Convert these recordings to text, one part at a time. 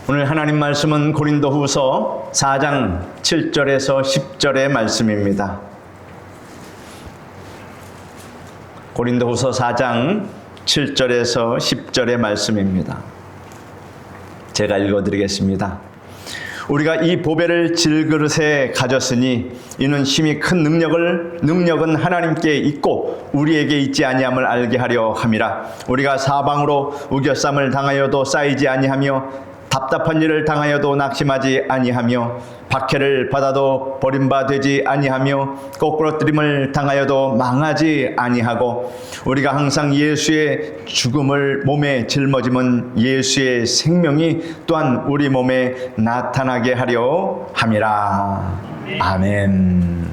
오늘 하나님 말씀은 고린도후서 4장 7절에서 10절의 말씀입니다. 고린도후서 4장 7절에서 10절의 말씀입니다. 제가 읽어드리겠습니다. 우리가 이 보배를 질그릇에 가졌으니 이는 심히 큰 능력은 하나님께 있고 우리에게 있지 아니함을 알게 하려 함이라. 우리가 사방으로 우겨쌈을 당하여도 쌓이지 아니하며 답답한 일을 당하여도 낙심하지 아니하며 박해를 받아도 버림받지 아니하며 거꾸러뜨림을 당하여도 망하지 아니하고 우리가 항상 예수의 죽음을 몸에 짊어짐은 예수의 생명이 또한 우리 몸에 나타나게 하려 함이라. 아멘.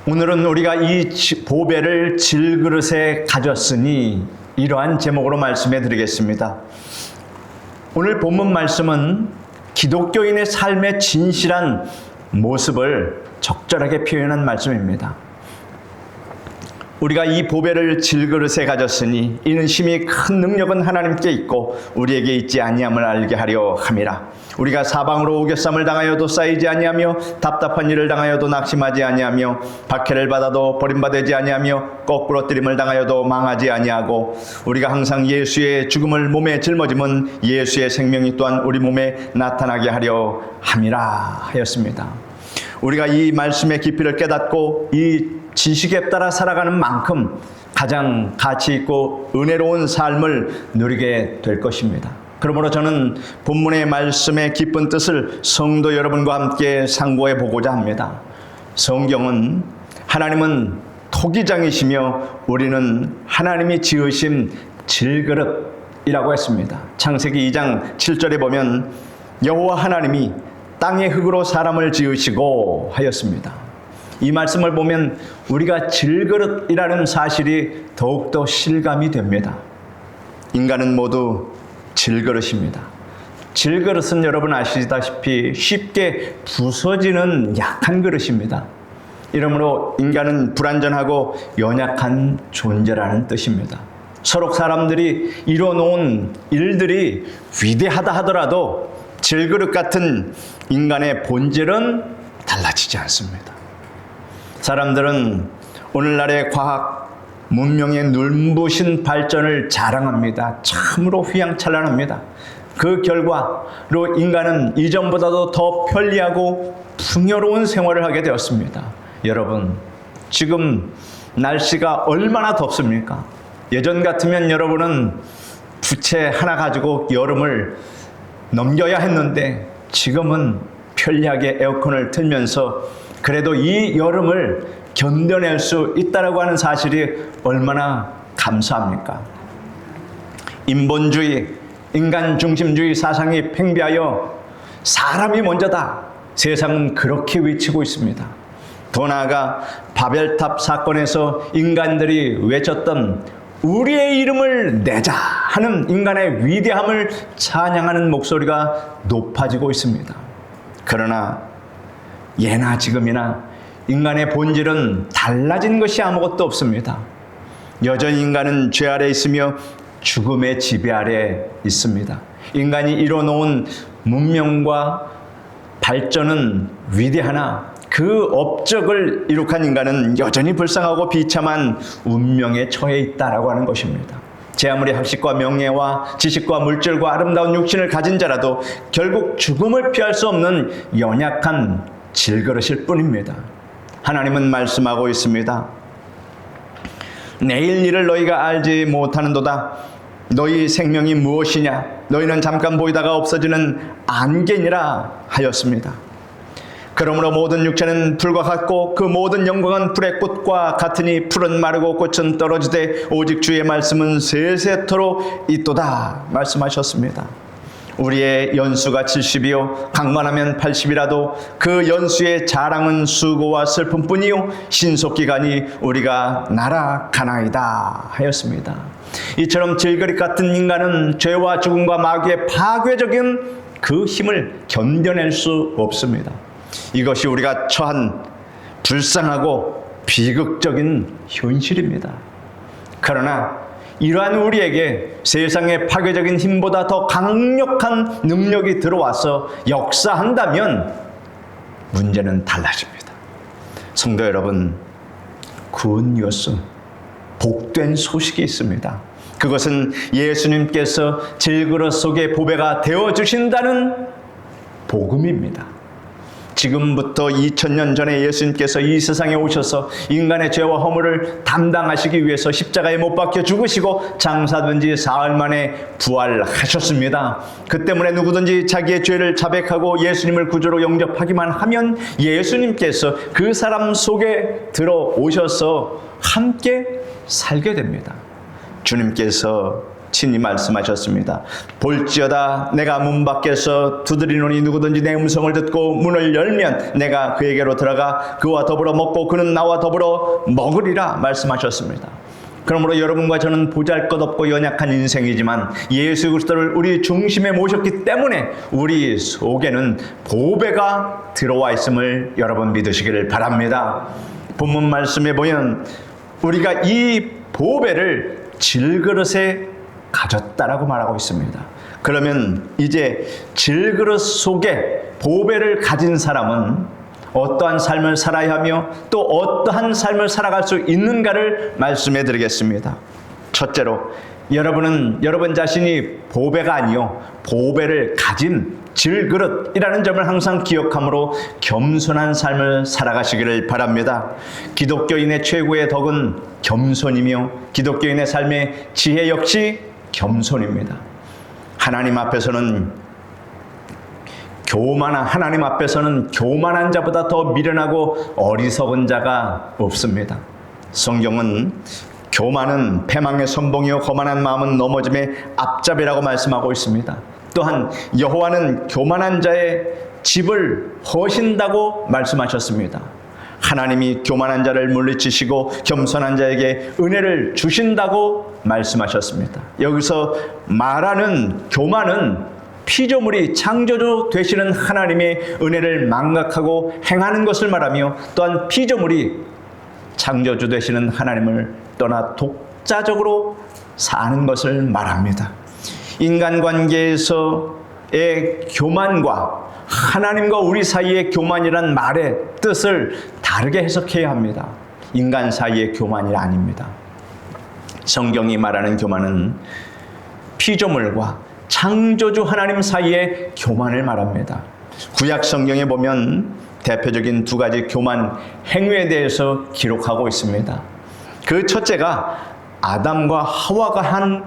오늘은 우리가 이 보배를 질그릇에 가졌으니 이러한 제목으로 말씀해 드리겠습니다. 오늘 본문 말씀은 기독교인의 삶의 진실한 모습을 적절하게 표현한 말씀입니다. 우리가 이 보배를 질그릇에 가졌으니 이는 심히 큰 능력은 하나님께 있고 우리에게 있지 아니함을 알게 하려 함이라. 우리가 사방으로 우겨쌈을 당하여도 쌓이지 아니하며 답답한 일을 당하여도 낙심하지 아니하며 박해를 받아도 버림받지 아니하며 거꾸러뜨림을 당하여도 망하지 아니하고 우리가 항상 예수의 죽음을 몸에 짊어짐은 예수의 생명이 또한 우리 몸에 나타나게 하려 함이라 하였습니다. 우리가 이 말씀의 깊이를 깨닫고 이 지식에 따라 살아가는 만큼 가장 가치 있고 은혜로운 삶을 누리게 될 것입니다. 그러므로 저는 본문의 말씀의 깊은 뜻을 성도 여러분과 함께 상고해 보고자 합니다. 성경은 하나님은 토기장이시며 우리는 하나님이 지으신 질그릇이라고 했습니다. 창세기 2장 7절에 보면 여호와 하나님이 땅의 흙으로 사람을 지으시고 하였습니다. 이 말씀을 보면 우리가 질그릇이라는 사실이 더욱더 실감이 됩니다. 인간은 모두 질그릇입니다. 질그릇은 여러분 아시다시피 쉽게 부서지는 약한 그릇입니다. 이러므로 인간은 불완전하고 연약한 존재라는 뜻입니다. 서로 사람들이 이뤄놓은 일들이 위대하다 하더라도 질그릇 같은 인간의 본질은 달라지지 않습니다. 사람들은 오늘날의 과학, 문명의 눈부신 발전을 자랑합니다. 참으로 휘황찬란합니다. 그 결과로 인간은 이전보다도 더 편리하고 풍요로운 생활을 하게 되었습니다. 여러분, 지금 날씨가 얼마나 덥습니까? 예전 같으면 여러분은 부채 하나 가지고 여름을 넘겨야 했는데 지금은 편리하게 에어컨을 틀면서 그래도 이 여름을 견뎌낼 수 있다라고 하는 사실이 얼마나 감사합니까? 인본주의, 인간 중심주의 사상이 팽배하여 사람이 먼저다. 세상은 그렇게 외치고 있습니다. 더 나아가 바벨탑 사건에서 인간들이 외쳤던 우리의 이름을 내자 하는 인간의 위대함을 찬양하는 목소리가 높아지고 있습니다. 그러나 예나 지금이나 인간의 본질은 달라진 것이 아무것도 없습니다. 여전히 인간은 죄 아래 있으며 죽음의 지배 아래 있습니다. 인간이 이뤄놓은 문명과 발전은 위대하나 그 업적을 이룩한 인간은 여전히 불쌍하고 비참한 운명에 처해 있다라고 하는 것입니다. 제 아무리 학식과 명예와 지식과 물질과 아름다운 육신을 가진 자라도 결국 죽음을 피할 수 없는 연약한 질그릇일 뿐입니다. 하나님은 말씀하고 있습니다. 내일 일을 너희가 알지 못하는도다. 너희 생명이 무엇이냐? 너희는 잠깐 보이다가 없어지는 안개니라 하였습니다. 그러므로 모든 육체는 불과 같고 그 모든 영광은 불의 꽃과 같으니 풀은 마르고 꽃은 떨어지되 오직 주의 말씀은 세세토록 있도다 말씀하셨습니다. 우리의 연수가 70이요 강만하면 80이라도 그 연수의 자랑은 수고와 슬픔뿐이요 신속기간이 우리가 날아가나이다 하였습니다. 이처럼 질그릇 같은 인간은 죄와 죽음과 마귀의 파괴적인 그 힘을 견뎌낼 수 없습니다. 이것이 우리가 처한 불쌍하고 비극적인 현실입니다. 그러나 이러한 우리에게 세상의 파괴적인 힘보다 더 강력한 능력이 들어와서 역사한다면 문제는 달라집니다. 성도 여러분, 굿 뉴스, 복된 소식이 있습니다. 그것은 예수님께서 질그릇 속의 보배가 되어주신다는 복음입니다. 지금부터 2000년 전에 예수님께서 이 세상에 오셔서 인간의 죄와 허물을 담당하시기 위해서 십자가에 못 박혀 죽으시고 장사된 지 사흘 만에 부활하셨습니다. 그 때문에 누구든지 자기의 죄를 자백하고 예수님을 구주로 영접하기만 하면 예수님께서 그 사람 속에 들어오셔서 함께 살게 됩니다. 주님께서 친히 말씀하셨습니다. 볼지어다 내가 문 밖에서 두드리노니 누구든지 내 음성을 듣고 문을 열면 내가 그에게로 들어가 그와 더불어 먹고 그는 나와 더불어 먹으리라 말씀하셨습니다. 그러므로 여러분과 저는 보잘것없고 연약한 인생이지만 예수 그리스도를 우리 중심에 모셨기 때문에 우리 속에는 보배가 들어와 있음을 여러분 믿으시기를 바랍니다. 본문 말씀에 보면 우리가 이 보배를 질그릇에 가졌다라고 말하고 있습니다. 그러면 이제 질그릇 속에 보배를 가진 사람은 어떠한 삶을 살아야 하며 또 어떠한 삶을 살아갈 수 있는가를 말씀해 드리겠습니다. 첫째로 여러분은 여러분 자신이 보배가 아니요 보배를 가진 질그릇이라는 점을 항상 기억함으로 겸손한 삶을 살아가시기를 바랍니다. 기독교인의 최고의 덕은 겸손이며 기독교인의 삶의 지혜 역시 겸손입니다. 하나님 앞에서는 교만한 자보다 더 미련하고 어리석은 자가 없습니다. 성경은 교만은 패망의 선봉이요 거만한 마음은 넘어짐의 앞잡이라고 말씀하고 있습니다. 또한 여호와는 교만한 자의 집을 허신다고 말씀하셨습니다. 하나님이 교만한 자를 물리치시고 겸손한 자에게 은혜를 주신다고 말씀하셨습니다. 여기서 말하는 교만은 피조물이 창조주 되시는 하나님의 은혜를 망각하고 행하는 것을 말하며 또한 피조물이 창조주 되시는 하나님을 떠나 독자적으로 사는 것을 말합니다. 인간관계에서의 교만과 하나님과 우리 사이의 교만이란 말의 뜻을 다르게 해석해야 합니다. 인간 사이의 교만이 아닙니다. 성경이 말하는 교만은 피조물과 창조주 하나님 사이의 교만을 말합니다. 구약 성경에 보면 대표적인 두 가지 교만 행위에 대해서 기록하고 있습니다. 그 첫째가 아담과 하와가 한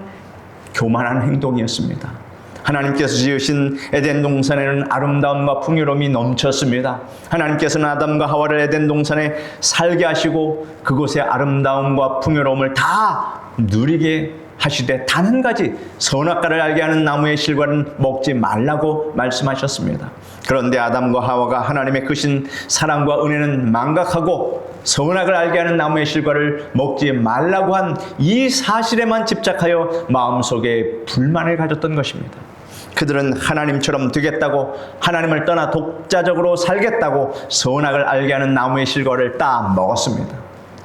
교만한 행동이었습니다. 하나님께서 지으신 에덴 동산에는 아름다움과 풍요로움이 넘쳤습니다. 하나님께서는 아담과 하와를 에덴 동산에 살게 하시고 그곳의 아름다움과 풍요로움을 다 누리게 하시되 단 한 가지 선악과를 알게 하는 나무의 실과는 먹지 말라고 말씀하셨습니다. 그런데 아담과 하와가 하나님의 크신 사랑과 은혜는 망각하고 선악을 알게 하는 나무의 실과를 먹지 말라고 한 이 사실에만 집착하여 마음속에 불만을 가졌던 것입니다. 그들은 하나님처럼 되겠다고 하나님을 떠나 독자적으로 살겠다고 선악을 알게 하는 나무의 실과를 따 먹었습니다.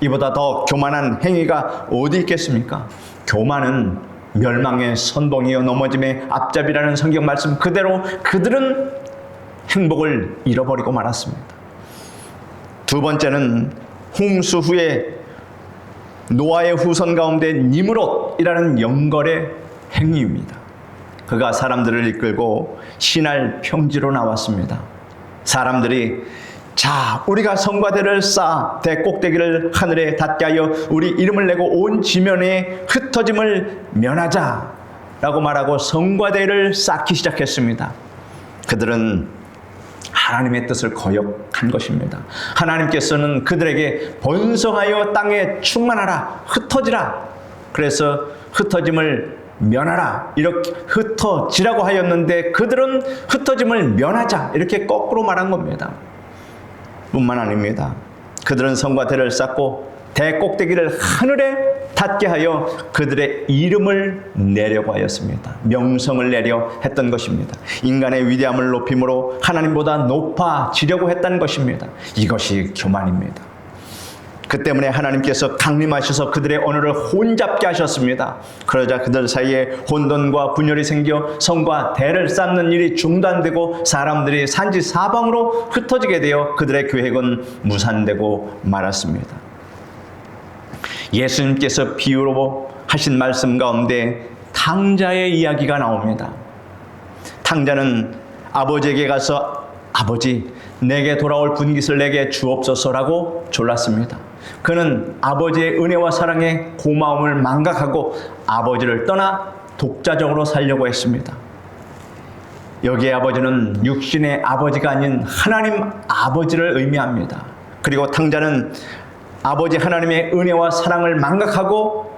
이보다 더 교만한 행위가 어디 있겠습니까? 교만은 멸망의 선봉이요 넘어짐의 앞잡이라는 성경 말씀 그대로 그들은 행복을 잃어버리고 말았습니다. 두 번째는 홍수 후에 노아의 후손 가운데 니므롯이라는 영걸의 행위입니다. 그가 사람들을 이끌고 신할 평지로 나왔습니다. 사람들이 자, 우리가 성과대를 쌓아 대꼭대기를 하늘에 닿게 하여 우리 이름을 내고 온 지면에 흩어짐을 면하자 라고 말하고 성과대를 쌓기 시작했습니다. 그들은 하나님의 뜻을 거역한 것입니다. 하나님께서는 그들에게 번성하여 땅에 충만하라, 흩어지라. 그래서 흩어짐을 면하라 이렇게 흩어지라고 하였는데 그들은 흩어짐을 면하자 이렇게 거꾸로 말한 겁니다. 뿐만 아닙니다. 그들은 성과 대를 쌓고 대꼭대기를 하늘에 닿게 하여 그들의 이름을 내려고 하였습니다. 명성을 내려 했던 것입니다. 인간의 위대함을 높임으로 하나님보다 높아지려고 했던 것입니다. 이것이 교만입니다. 그 때문에 하나님께서 강림하셔서 그들의 언어를 혼잡게 하셨습니다. 그러자 그들 사이에 혼돈과 분열이 생겨 성과 대를 쌓는 일이 중단되고 사람들이 산지 사방으로 흩어지게 되어 그들의 계획은 무산되고 말았습니다. 예수님께서 비유로 하신 말씀 가운데 탕자의 이야기가 나옵니다. 탕자는 아버지에게 가서 아버지, 내게 돌아올 분깃을 내게 주옵소서라고 졸랐습니다. 그는 아버지의 은혜와 사랑에 고마움을 망각하고 아버지를 떠나 독자적으로 살려고 했습니다. 여기에 아버지는 육신의 아버지가 아닌 하나님 아버지를 의미합니다. 그리고 탕자는 아버지 하나님의 은혜와 사랑을 망각하고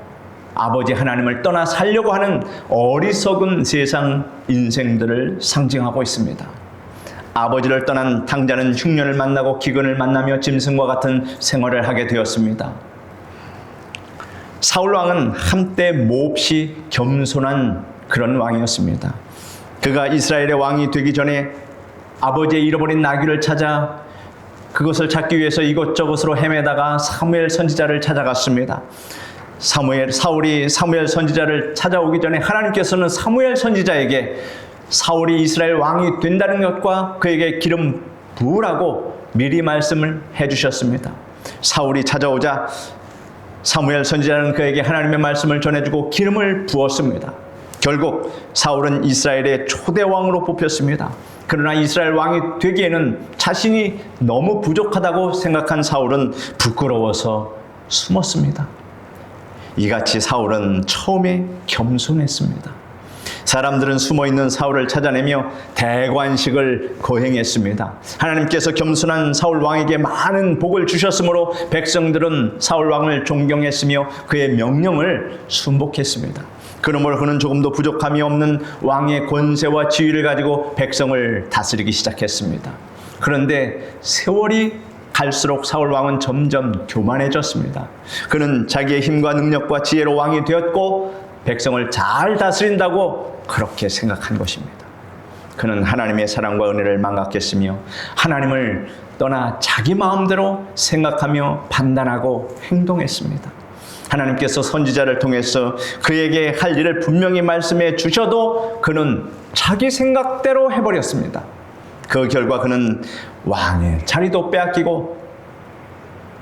아버지 하나님을 떠나 살려고 하는 어리석은 세상 인생들을 상징하고 있습니다. 아버지를 떠난 탕자는 흉년을 만나고 기근을 만나며 짐승과 같은 생활을 하게 되었습니다. 사울 왕은 한때 몹시 겸손한 그런 왕이었습니다. 그가 이스라엘의 왕이 되기 전에 아버지의 잃어버린 나귀를 찾아 그것을 찾기 위해서 이곳저곳으로 헤매다가 사무엘 선지자를 찾아갔습니다. 사울이 사무엘 선지자를 찾아오기 전에 하나님께서는 사무엘 선지자에게 사울이 이스라엘 왕이 된다는 것과 그에게 기름 부으라고 미리 말씀을 해주셨습니다. 사울이 찾아오자 사무엘 선지자는 그에게 하나님의 말씀을 전해주고 기름을 부었습니다. 결국 사울은 이스라엘의 초대 왕으로 뽑혔습니다. 그러나 이스라엘 왕이 되기에는 자신이 너무 부족하다고 생각한 사울은 부끄러워서 숨었습니다. 이같이 사울은 처음에 겸손했습니다. 사람들은 숨어있는 사울을 찾아내며 대관식을 거행했습니다. 하나님께서 겸손한 사울 왕에게 많은 복을 주셨으므로 백성들은 사울 왕을 존경했으며 그의 명령을 순복했습니다. 그러므로 그는 조금도 부족함이 없는 왕의 권세와 지위를 가지고 백성을 다스리기 시작했습니다. 그런데 세월이 갈수록 사울 왕은 점점 교만해졌습니다. 그는 자기의 힘과 능력과 지혜로 왕이 되었고 백성을 잘 다스린다고 그렇게 생각한 것입니다. 그는 하나님의 사랑과 은혜를 망각했으며 하나님을 떠나 자기 마음대로 생각하며 판단하고 행동했습니다. 하나님께서 선지자를 통해서 그에게 할 일을 분명히 말씀해 주셔도 그는 자기 생각대로 해버렸습니다. 그 결과 그는 왕의 자리도 빼앗기고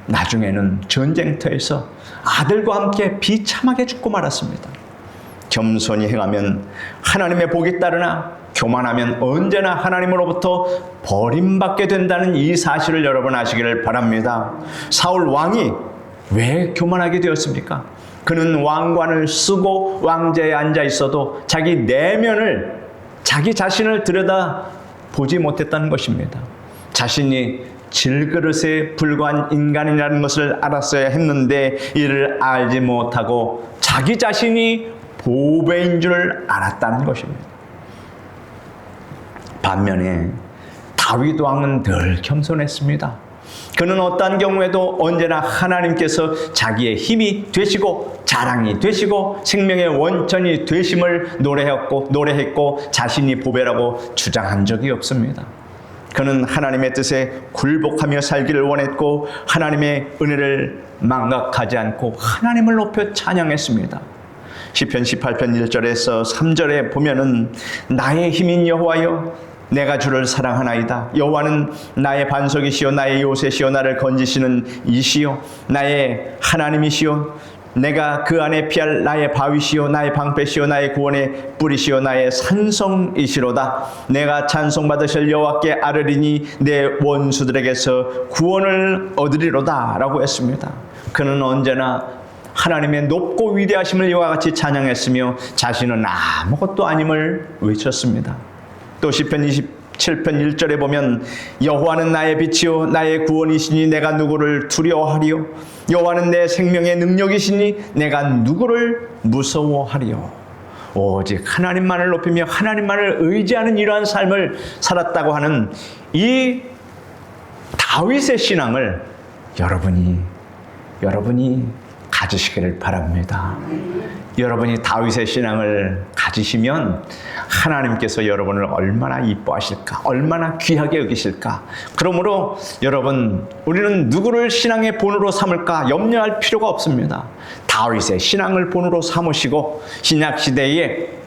나중에는 전쟁터에서 아들과 함께 비참하게 죽고 말았습니다. 겸손히 행하면 하나님의 복이 따르나 교만하면 언제나 하나님으로부터 버림받게 된다는 이 사실을 여러분 아시기를 바랍니다. 사울 왕이 왜 교만하게 되었습니까? 그는 왕관을 쓰고 왕좌에 앉아 있어도 자기 내면을, 자기 자신을 들여다 보지 못했다는 것입니다. 자신이 질그릇에 불과한 인간이라는 것을 알았어야 했는데 이를 알지 못하고 자기 자신이 보배인 줄 알았다는 것입니다. 반면에 다윗 왕은 늘 겸손했습니다. 그는 어떠한 경우에도 언제나 하나님께서 자기의 힘이 되시고 자랑이 되시고 생명의 원천이 되심을 노래했고 자신이 보배라고 주장한 적이 없습니다. 그는 하나님의 뜻에 굴복하며 살기를 원했고 하나님의 은혜를 망각하지 않고 하나님을 높여 찬양했습니다. 시편 18편 1절에서 3절에 보면은 나의 힘인 여호와여 내가 주를 사랑하나이다. 여호와는 나의 반석이시요 나의 요새시요 나를 건지시는 이시요 나의 하나님이시요 내가 그 안에 피할 나의 바위시요 나의 방패시요 나의 구원의 뿌리시요 나의 산성이시로다. 내가 찬송받으실 여호와께 아뢰리니 내 원수들에게서 구원을 얻으리로다 라고 했습니다. 그는 언제나 하나님의 높고 위대하심을 이와 같이 찬양했으며 자신은 아무것도 아님을 외쳤습니다. 또 시편 27편 1절에 보면 여호와는 나의 빛이요 나의 구원이시니 내가 누구를 두려워하리요 여호와는 내 생명의 능력이시니 내가 누구를 무서워하리요. 오직 하나님만을 높이며 하나님만을 의지하는 이러한 삶을 살았다고 하는 이 다윗의 신앙을 여러분이 가지시기를 바랍니다. 여러분이 다윗의 신앙을 가지시면 하나님께서 여러분을 얼마나 이뻐하실까, 얼마나 귀하게 여기실까. 그러므로 여러분, 우리는 누구를 신앙의 본으로 삼을까 염려할 필요가 없습니다. 다윗의 신앙을 본으로 삼으시고 신약시대에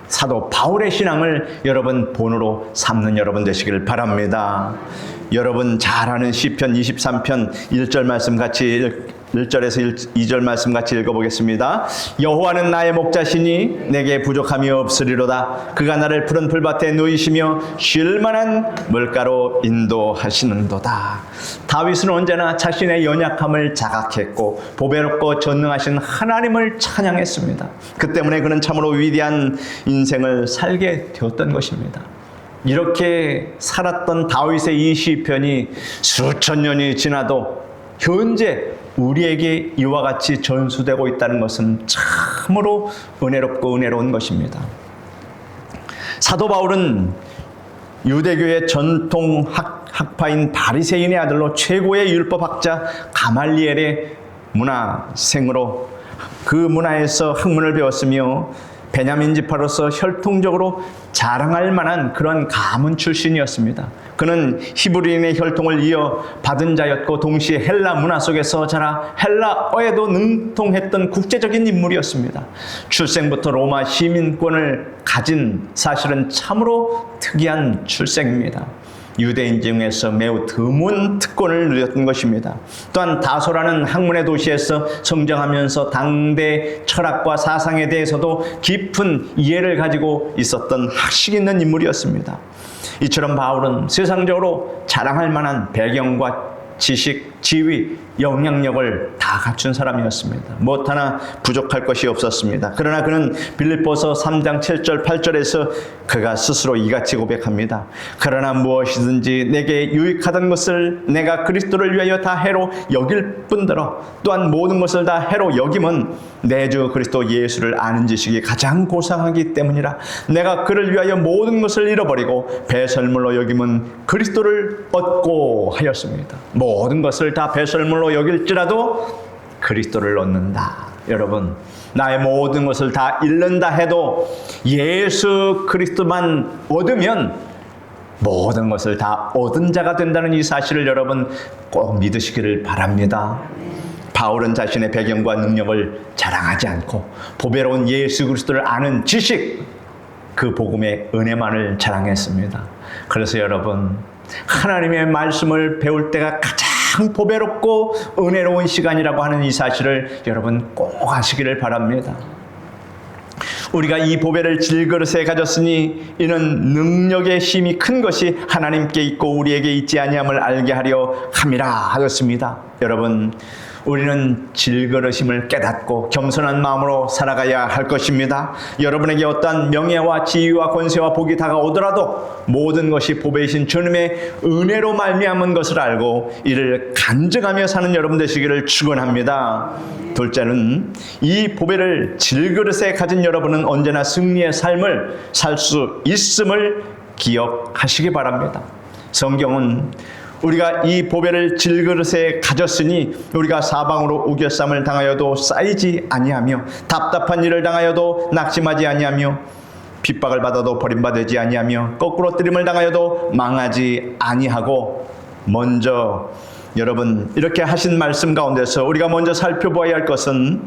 사도 바울의 신앙을 여러분 본으로 삼는 여러분 되시기를 바랍니다. 여러분 잘 아는 시편 23편 1절 말씀 같이 1절에서 2절 말씀 같이 읽어보겠습니다. 여호와는 나의 목자시니 내게 부족함이 없으리로다. 그가 나를 푸른 풀밭에 누이시며 쉴 만한 물가로 인도하시는도다. 다윗은 언제나 자신의 연약함을 자각했고 보배롭고 전능하신 하나님을 찬양했습니다. 그 때문에 그는 참으로 위대한 인생을 살게 되었던 것입니다. 이렇게 살았던 다윗의 이 시편이 수천 년이 지나도 현재 우리에게 이와 같이 전수되고 있다는 것은 참으로 은혜롭고 은혜로운 것입니다. 사도 바울은 유대교의 전통 학파인 바리새인의 아들로 최고의 율법학자 가말리엘의 문화생으로 그 문화에서 학문을 배웠으며 베냐민 지파로서 혈통적으로 자랑할 만한 그런 가문 출신이었습니다. 그는 히브리인의 혈통을 이어 받은 자였고 동시에 헬라 문화 속에서 자라 헬라어에도 능통했던 국제적인 인물이었습니다. 출생부터 로마 시민권을 가진 사실은 참으로 특이한 출생입니다. 유대인 중에서 매우 드문 특권을 누렸던 것입니다. 또한 다소라는 학문의 도시에서 성장하면서 당대 철학과 사상에 대해서도 깊은 이해를 가지고 있었던 학식 있는 인물이었습니다. 이처럼 바울은 세상적으로 자랑할 만한 배경과 지식, 지위, 영향력을 다 갖춘 사람이었습니다. 무엇 하나 부족할 것이 없었습니다. 그러나 그는 빌립보서 3장 7절 8절에서 그가 스스로 이같이 고백합니다. 그러나 무엇이든지 내게 유익하던 것을 내가 그리스도를 위하여 다 해로 여길 뿐더러 또한 모든 것을 다 해로 여김은 내 주 그리스도 예수를 아는 지식이 가장 고상하기 때문이라. 내가 그를 위하여 모든 것을 잃어버리고 배설물로 여김은 그리스도를 얻고 하였습니다. 모든 것을 다 배설물로 여길지라도 그리스도를 얻는다. 여러분, 나의 모든 것을 다 잃는다 해도 예수 그리스도만 얻으면 모든 것을 다 얻은 자가 된다는 이 사실을 여러분 꼭 믿으시기를 바랍니다. 바울은 자신의 배경과 능력을 자랑하지 않고 보배로운 예수 그리스도를 아는 지식, 그 복음의 은혜만을 자랑했습니다. 그래서 여러분, 하나님의 말씀을 배울 때가 가장 보배롭고 은혜로운 시간이라고 하는 이 사실을 여러분 꼭 아시기를 바랍니다. 우리가 이 보배를 질그릇에 가졌으니 이는 능력의 힘이 큰 것이 하나님께 있고 우리에게 있지 아니함을 알게 하려 함이라 하였습니다. 여러분, 우리는 질그릇임을 깨닫고 겸손한 마음으로 살아가야 할 것입니다. 여러분에게 어떠한 명예와 지위와 권세와 복이 다가오더라도 모든 것이 보배이신 주님의 은혜로 말미암은 것을 알고 이를 간증하며 사는 여러분 되시기를 축원합니다. 둘째는 이 보배를 질그릇에 가진 여러분은 언제나 승리의 삶을 살 수 있음을 기억하시기 바랍니다. 성경은 우리가 이 보배를 질그릇에 가졌으니 우리가 사방으로 우겨쌈을 당하여도 쌓이지 아니하며 답답한 일을 당하여도 낙심하지 아니하며 핍박을 받아도 버림받지 아니하며 거꾸로 뜨림을 당하여도 망하지 아니하고. 먼저 여러분, 이렇게 하신 말씀 가운데서 우리가 먼저 살펴보아야 할 것은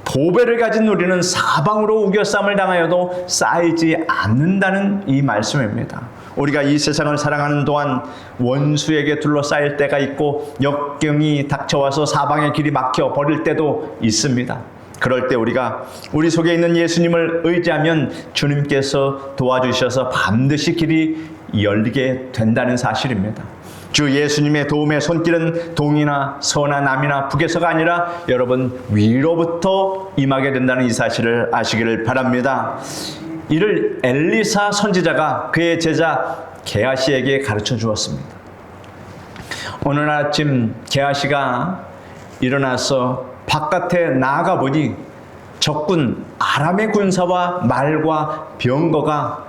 보배를 가진 우리는 사방으로 우겨쌈을 당하여도 쌓이지 않는다는 이 말씀입니다. 우리가 이 세상을 살아가는 동안 원수에게 둘러싸일 때가 있고 역경이 닥쳐와서 사방의 길이 막혀 버릴 때도 있습니다. 그럴 때 우리가 우리 속에 있는 예수님을 의지하면 주님께서 도와주셔서 반드시 길이 열리게 된다는 사실입니다. 주 예수님의 도움의 손길은 동이나 서나 남이나 북에서가 아니라 여러분 위로부터 임하게 된다는 이 사실을 아시기를 바랍니다. 이를 엘리사 선지자가 그의 제자 게하시에게 가르쳐 주었습니다. 어느 날 아침 게하시가 일어나서 바깥에 나아가 보니 적군 아람의 군사와 말과 병거가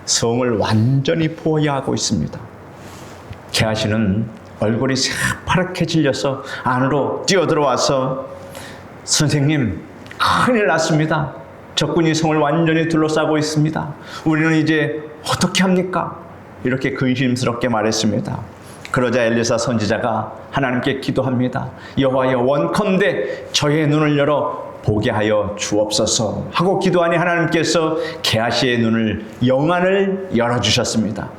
성을 완전히 포위하고 있습니다. 게하시는 얼굴이 새파랗게 질려서 안으로 뛰어들어와서 선생님, 큰일 났습니다. 적군이 성을 완전히 둘러싸고 있습니다. 우리는 이제 어떻게 합니까? 이렇게 근심스럽게 말했습니다. 그러자 엘리사 선지자가 하나님께 기도합니다. 여호와여, 원컨대 저의 눈을 열어 보게 하여 주옵소서 하고 기도하니 하나님께서 게하시의 눈을 영안을 열어주셨습니다.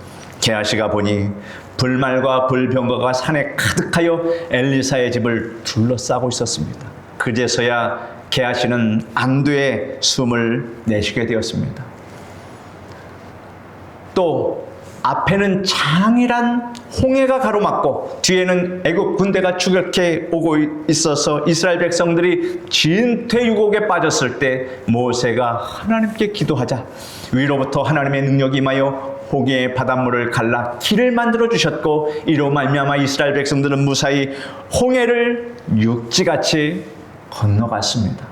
게하시가 보니 불말과 불병거가 산에 가득하여 엘리사의 집을 둘러싸고 있었습니다. 그제서야 게하시는 안도의 숨을 내쉬게 되었습니다. 또 앞에는 장일한 홍해가 가로막고 뒤에는 애국 군대가 추격해 오고 있어서 이스라엘 백성들이 진퇴유곡에 빠졌을 때 모세가 하나님께 기도하자 위로부터 하나님의 능력이 임하여 홍해의 바닷물을 갈라 길을 만들어 주셨고 이로 말미암아 이스라엘 백성들은 무사히 홍해를 육지같이 건너갔습니다.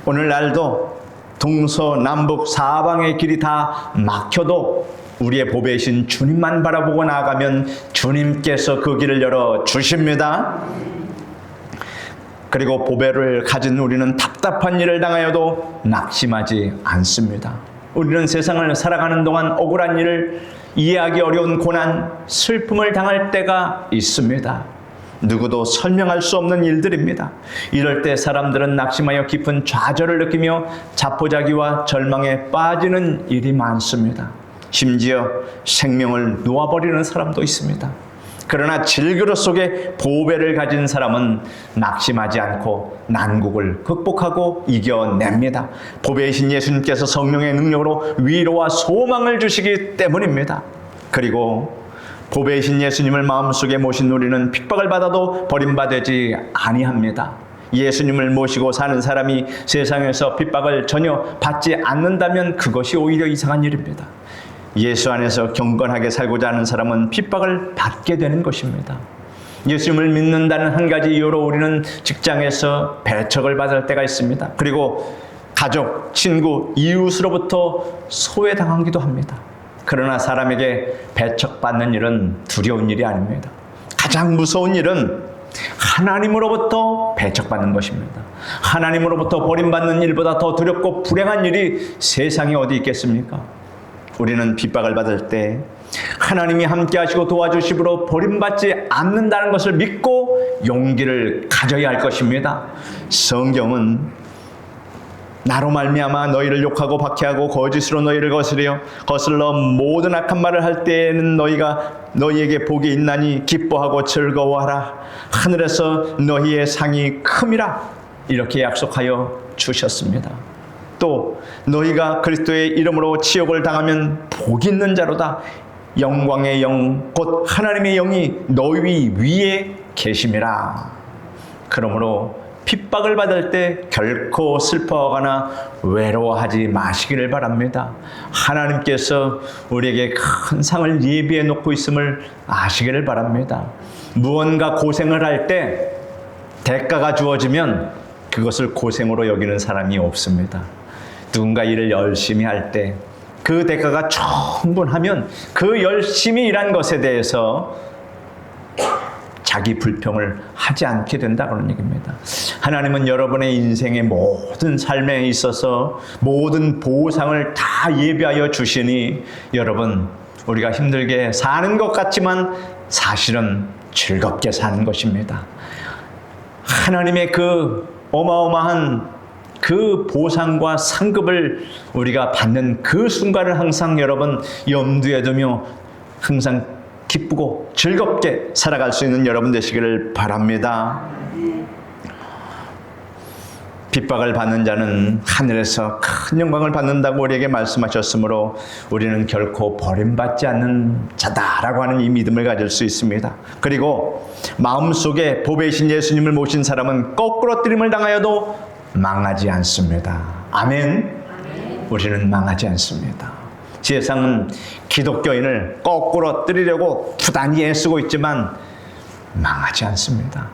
오늘날도 동서남북 사방의 길이 다 막혀도 우리의 보배이신 주님만 바라보고 나아가면 주님께서 그 길을 열어 주십니다. 그리고 보배를 가진 우리는 답답한 일을 당하여도 낙심하지 않습니다. 우리는 세상을 살아가는 동안 억울한 일을 이해하기 어려운 고난, 슬픔을 당할 때가 있습니다. 누구도 설명할 수 없는 일들입니다. 이럴 때 사람들은 낙심하여 깊은 좌절을 느끼며 자포자기와 절망에 빠지는 일이 많습니다. 심지어 생명을 놓아버리는 사람도 있습니다. 그러나 질그릇 속에 보배를 가진 사람은 낙심하지 않고 난국을 극복하고 이겨냅니다. 보배이신 예수님께서 성령의 능력으로 위로와 소망을 주시기 때문입니다. 그리고 보배이신 예수님을 마음속에 모신 우리는 핍박을 받아도 버림받지 아니합니다. 예수님을 모시고 사는 사람이 세상에서 핍박을 전혀 받지 않는다면 그것이 오히려 이상한 일입니다. 예수 안에서 경건하게 살고자 하는 사람은 핍박을 받게 되는 것입니다. 예수님을 믿는다는 한 가지 이유로 우리는 직장에서 배척을 받을 때가 있습니다. 그리고 가족, 친구, 이웃으로부터 소외당하기도 합니다. 그러나 사람에게 배척받는 일은 두려운 일이 아닙니다. 가장 무서운 일은 하나님으로부터 배척받는 것입니다. 하나님으로부터 버림받는 일보다 더 두렵고 불행한 일이 세상에 어디 있겠습니까? 우리는 핍박을 받을 때 하나님이 함께 하시고 도와주심으로 버림받지 않는다는 것을 믿고 용기를 가져야 할 것입니다. 성경은 나로 말미암아 너희를 욕하고 박해하고 거짓으로 너희를 거슬러 모든 악한 말을 할 때에는 너희에게 복이 있나니 기뻐하고 즐거워하라. 하늘에서 너희의 상이 큼이라. 이렇게 약속하여 주셨습니다. 또 너희가 그리스도의 이름으로 치욕을 당하면 복 있는 자로다. 영광의 영 곧 하나님의 영이 너희 위에 계심이라. 그러므로 핍박을 받을 때 결코 슬퍼하거나 외로워하지 마시기를 바랍니다. 하나님께서 우리에게 큰 상을 예비해 놓고 있음을 아시기를 바랍니다. 무언가 고생을 할 때 대가가 주어지면 그것을 고생으로 여기는 사람이 없습니다. 누군가 일을 열심히 할 때 그 대가가 충분하면 그 열심히 일한 것에 대해서 자기 불평을 하지 않게 된다는 얘기입니다. 하나님은 여러분의 인생의 모든 삶에 있어서 모든 보상을 다 예비하여 주시니 여러분, 우리가 힘들게 사는 것 같지만 사실은 즐겁게 사는 것입니다. 하나님의 그 어마어마한 그 보상과 상급을 우리가 받는 그 순간을 항상 여러분 염두에 두며 항상 기쁘고 즐겁게 살아갈 수 있는 여러분 되시기를 바랍니다. 핍박을 받는 자는 하늘에서 큰 영광을 받는다고 우리에게 말씀하셨으므로 우리는 결코 버림받지 않는 자다라고 하는 이 믿음을 가질 수 있습니다. 그리고 마음속에 보배이신 예수님을 모신 사람은 거꾸러뜨림을 당하여도 망하지 않습니다. 아멘. 우리는 망하지 않습니다. 세상은 기독교인을 거꾸로 뜨리려고 부단히 애쓰고 있지만 망하지 않습니다.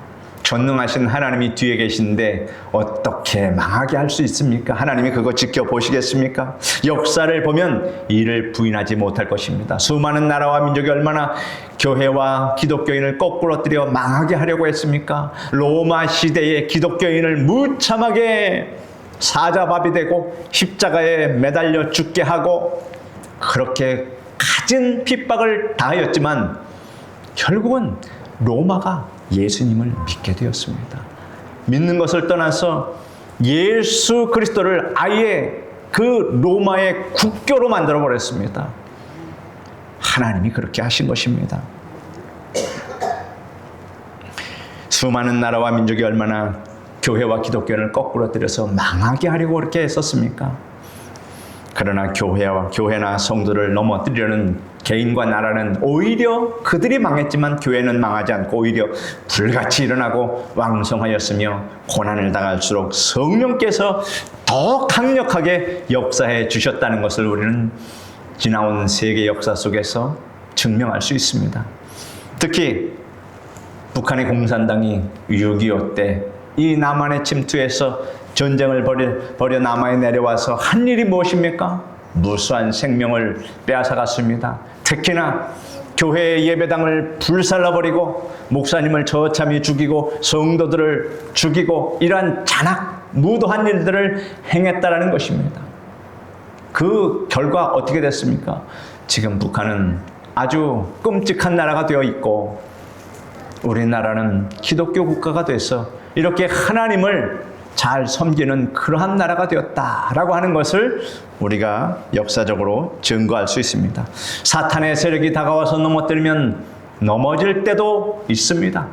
전능하신 하나님이 뒤에 계신데 어떻게 망하게 할 수 있습니까? 하나님이 그거 지켜보시겠습니까? 역사를 보면 이를 부인하지 못할 것입니다. 수많은 나라와 민족이 얼마나 교회와 기독교인을 거꾸로뜨려 망하게 하려고 했습니까? 로마 시대의 기독교인을 무참하게 사자밥이 되고 십자가에 매달려 죽게 하고 그렇게 갖은 핍박을 당하였지만 결국은 로마가 예수님을 믿게 되었습니다. 믿는 것을 떠나서 예수 그리스도를 아예 그 로마의 국교로 만들어 버렸습니다. 하나님이 그렇게 하신 것입니다. 수많은 나라와 민족이 얼마나 교회와 기독교를 거꾸로 들여서 망하게 하려고 그렇게 했었습니까? 그러나 교회나 성도를 넘어뜨리려는 개인과 나라는 오히려 그들이 망했지만 교회는 망하지 않고 오히려 불같이 일어나고 왕성하였으며 고난을 당할수록 성령께서 더 강력하게 역사해 주셨다는 것을 우리는 지나온 세계 역사 속에서 증명할 수 있습니다. 특히 북한의 공산당이 6.25 때 이 남한의 침투에서 전쟁을 벌여 남한에 내려와서 한 일이 무엇입니까? 무수한 생명을 빼앗아갔습니다. 특히나 교회의 예배당을 불살라버리고 목사님을 처참히 죽이고 성도들을 죽이고 이러한 잔악 무도한 일들을 행했다라는 것입니다. 그 결과 어떻게 됐습니까? 지금 북한은 아주 끔찍한 나라가 되어 있고 우리나라는 기독교 국가가 돼서 이렇게 하나님을 잘 섬기는 그러한 나라가 되었다라고 하는 것을 우리가 역사적으로 증거할 수 있습니다. 사탄의 세력이 다가와서 넘어뜨리면 넘어질 때도 있습니다.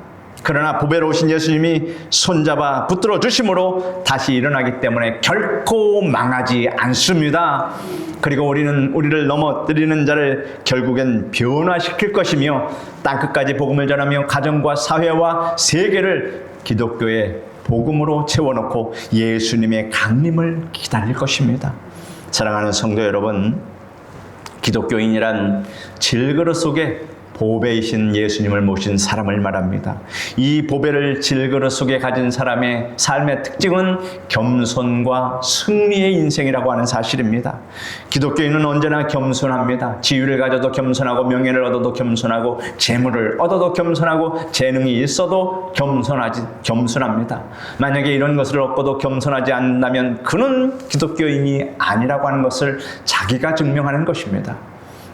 그러나 보배로우신 예수님이 손잡아 붙들어 주심으로 다시 일어나기 때문에 결코 망하지 않습니다. 그리고 우리를 넘어뜨리는 자를 결국엔 변화시킬 것이며 땅끝까지 복음을 전하며 가정과 사회와 세계를 기독교의 복음으로 채워놓고 예수님의 강림을 기다릴 것입니다. 사랑하는 성도 여러분, 기독교인이란 질그릇 속에 보배이신 예수님을 모신 사람을 말합니다. 이 보배를 질그릇 속에 가진 사람의 삶의 특징은 겸손과 승리의 인생이라고 하는 사실입니다. 기독교인은 언제나 겸손합니다. 지위를 가져도 겸손하고 명예를 얻어도 겸손하고 재물을 얻어도 겸손하고 재능이 있어도 겸손합니다. 만약에 이런 것을 얻고도 겸손하지 않는다면 그는 기독교인이 아니라고 하는 것을 자기가 증명하는 것입니다.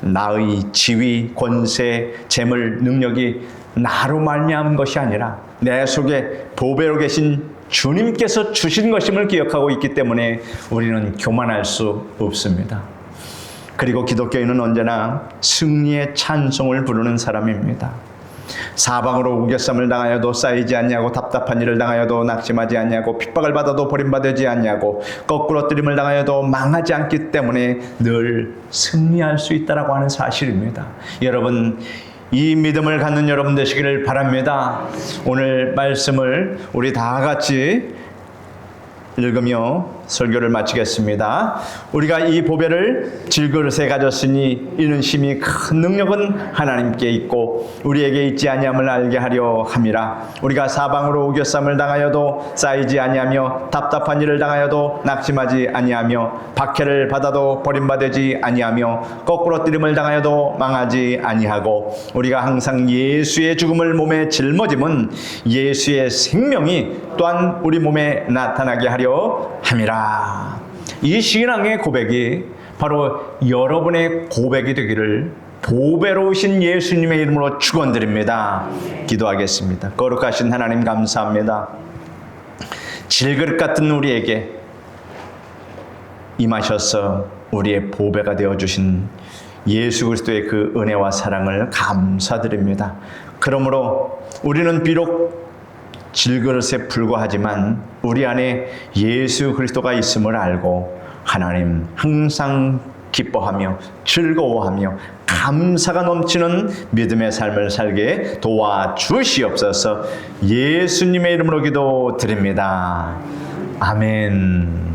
나의 지위, 권세, 재물, 능력이 나로 말미암은 것이 아니라 내 속에 보배로 계신 주님께서 주신 것임을 기억하고 있기 때문에 우리는 교만할 수 없습니다. 그리고 기독교인은 언제나 승리의 찬송을 부르는 사람입니다. 사방으로 우겨쌈을 당하여도 쌓이지 아니하고 답답한 일을 당하여도 낙심하지 아니하고 핍박을 받아도 버림받지 아니하고 거꾸로 뜨림을 당하여도 망하지 않기 때문에 늘 승리할 수 있다라고 하는 사실입니다. 여러분, 이 믿음을 갖는 여러분 되시기를 바랍니다. 오늘 말씀을 우리 다 같이 읽으며 설교를 마치겠습니다. 우리가 이 보배를 질그릇에 가졌으니 이는 심히 큰 능력은 하나님께 있고 우리에게 있지 아니함을 알게 하려 함이라. 우리가 사방으로 우겨쌈을 당하여도 쌓이지 아니하며 답답한 일을 당하여도 낙심하지 아니하며 박해를 받아도 버림받지 아니하며 거꾸로 뜨림을 당하여도 망하지 아니하고 우리가 항상 예수의 죽음을 몸에 짊어짐은 예수의 생명이 또한 우리 몸에 나타나게 하려 함이라. 이 신앙의 고백이 바로 여러분의 고백이 되기를 보배로우신 예수님의 이름으로 축원드립니다. 기도하겠습니다. 거룩하신 하나님 감사합니다. 질그릇 같은 우리에게 임하셔서 우리의 보배가 되어주신 예수 그리스도의 그 은혜와 사랑을 감사드립니다. 그러므로 우리는 비록 질그릇에 불과하지만 우리 안에 예수 그리스도가 있음을 알고 하나님 항상 기뻐하며 즐거워하며 감사가 넘치는 믿음의 삶을 살게 도와주시옵소서. 예수님의 이름으로 기도드립니다. 아멘.